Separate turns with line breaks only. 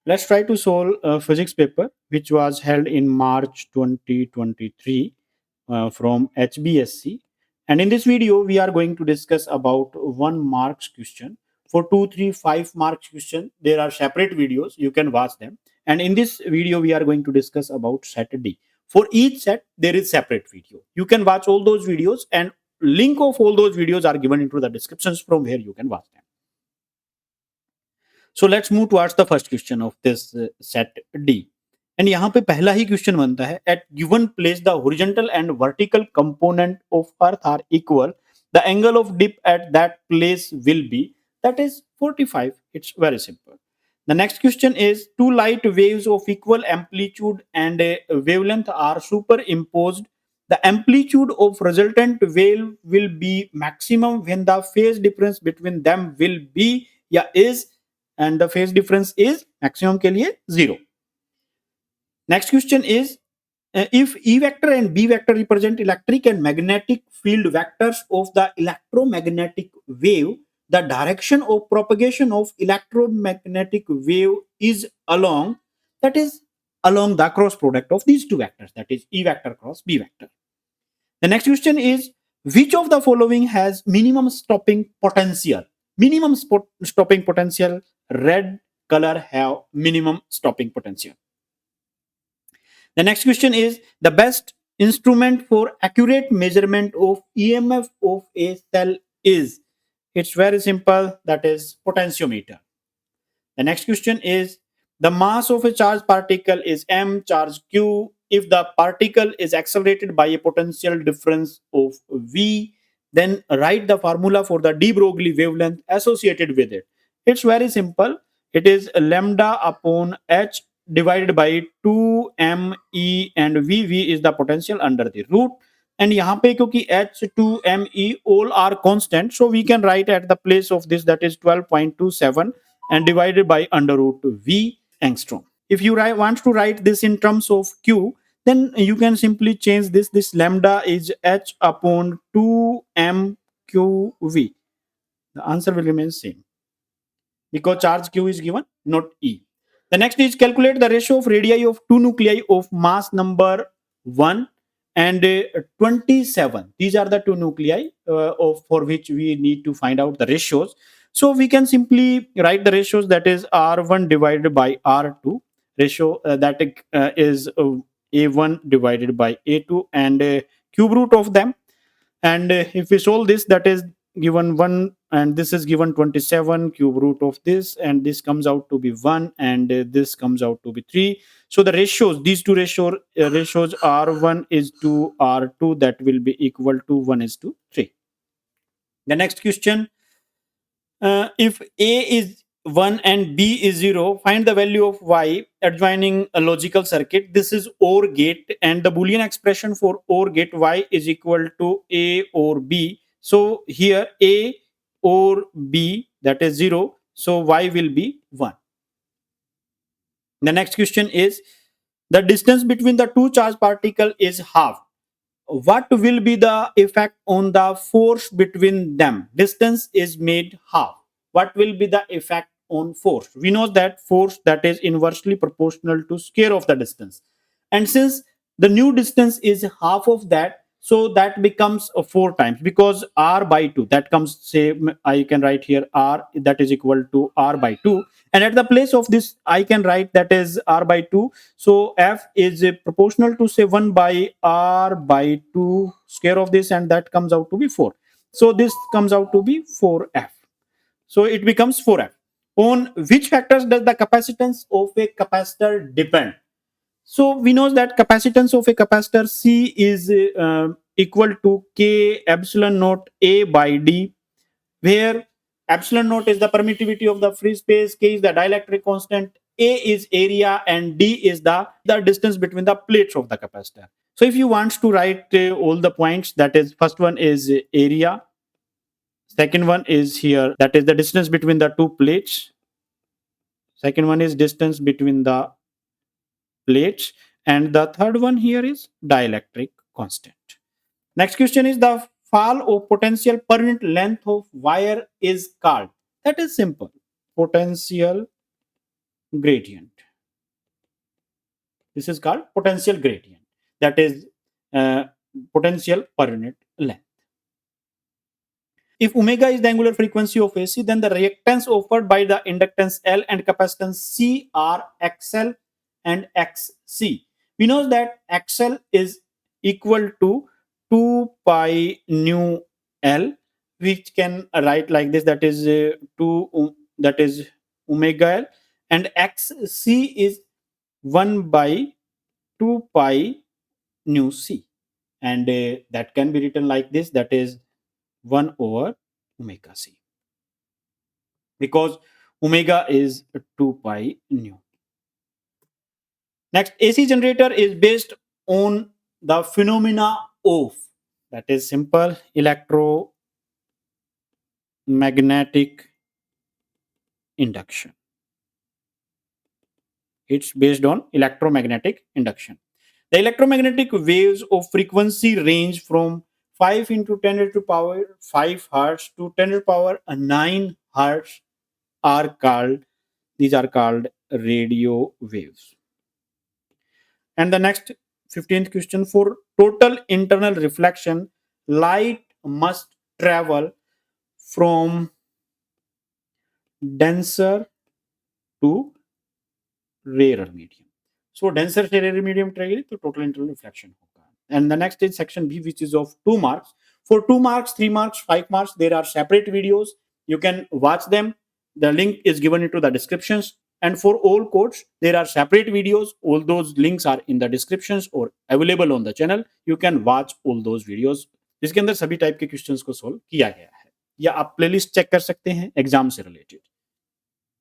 Let's try to solve a physics paper which was held in March 2023 from HBSC. And in this video, we are going to discuss about 1 marks question. For 2, 3, 5 marks question, there are separate videos. You can watch them. And in this video, we are going to discuss about set D. For each set, there is separate video. You can watch all those videos, and link of all those videos are given into the descriptions from where you can watch them. So let's move towards the first question of this set D and यहाँ पे पहला ही question बनता है at given place the horizontal and vertical component of earth are equal the angle of dip at that place will be that is 45. It's very simple. The next question is two light waves of equal amplitude and wavelength are superimposed. The amplitude of resultant wave will be maximum when the phase difference between them will be या is, and the phase difference is maximum के लिए 0. Next question is if E vector and B vector represent electric and magnetic field vectors of the electromagnetic wave, the direction of propagation of electromagnetic wave is along, that is along the cross product of these two vectors, that is E vector cross B vector. The next question is which of the following has minimum stopping potential? Minimum stopping potential, red color have minimum stopping potential. The next question is the best instrument for accurate measurement of EMF of a cell is. It's very simple, that is potentiometer. The next question is the mass of a charged particle is m charge q if the particle is accelerated by a potential difference of v, then write the formula for the de Broglie wavelength associated with it. It's very simple. It is lambda upon h divided by 2me, and vv is the potential under the root. And यहाँ पे क्योंकि h 2me all are constant, so we can write at the place of this, that is 12.27 and divided by under root v angstrom. If you want to write this in terms of q, then you can simply change this. This lambda is h upon 2mqv. The answer will remain same because charge q is given, not e. The next is calculate the ratio of radii of two nuclei of mass number 1 and 27. These are the two nuclei for which we need to find out the ratios. So we can simply write the ratios, that is R1 divided by R2 ratio, that is A1 divided by A2 and cube root of them. And if we solve this, that is given 1 and this is given 27 cube root of this, and this comes out to be 1 and this comes out to be 3. So the ratios, these two ratios R1 is to R2, that will be equal to 1 is to 3. The next question, if A is 1 and B is 0, find the value of Y adjoining a logical circuit. This is OR gate, and the Boolean expression for OR gate Y is equal to A or B. So here A or B, that is 0, so Y will be 1. The next question is the distance between the two charged particles is half. What will be the effect on the force between them? Distance is made half. What will be the effect on force? We know that force, that is inversely proportional to square of the distance. And since the new distance is half of that, so that becomes 4 times, because r by 2, that comes, say I can write here r, that is equal to r by 2, and at the place of this I can write that is r by 2. So f is proportional to, say, 1 by r by 2 square of this, and that comes out to be 4. So this comes out to be 4f. So it becomes 4f. On which factors does the capacitance of a capacitor depend? So we know that capacitance of a capacitor C is equal to K epsilon naught A by D, where epsilon naught is the permittivity of the free space, K is the dielectric constant, A is area, and D is the distance between the plates of the capacitor. So if you want to write all the points, that is, first one is area, second one is here, that is the distance between the two plates, second one is distance between the plates, and the third one here is dielectric constant. Next question is the fall of potential per unit length of wire is called. That is simple. Potential gradient. This is called potential gradient. That is potential per unit length. If omega is the angular frequency of AC, then the reactance offered by the inductance L and capacitance C are XL and XC. We know that XL is equal to 2 pi nu L, which can write like this, that is 2 that is omega L, and XC is 1 by 2 pi nu C, and that can be written like this, that is 1 over omega C, because omega is 2 pi nu. Next, AC generator is based on the phenomena of, that is simple, electromagnetic induction. It's based on electromagnetic induction. The electromagnetic waves of frequency range from 5 into 10 to the power 5 hertz to 10 to the power 9 hertz are called, these are called radio waves. And the next 15th question, for total internal reflection, light must travel from denser to rarer medium. So denser से rarer medium ट्रेगेगी तो total internal reflection होगा. And the next is section B, which is of 2 marks. For 2 marks, 3 marks, 5 marks, there are separate videos. You can watch them. The link is given into the descriptions. And for all codes, there are separate videos. All those links are in the descriptions or available on the channel. You can watch all those videos. जिसके अंदर सभी type के questions को solve किया गया है, या आप प्लेलिस्ट चेक कर सकते हैं एग्जाम से रिलेटेड.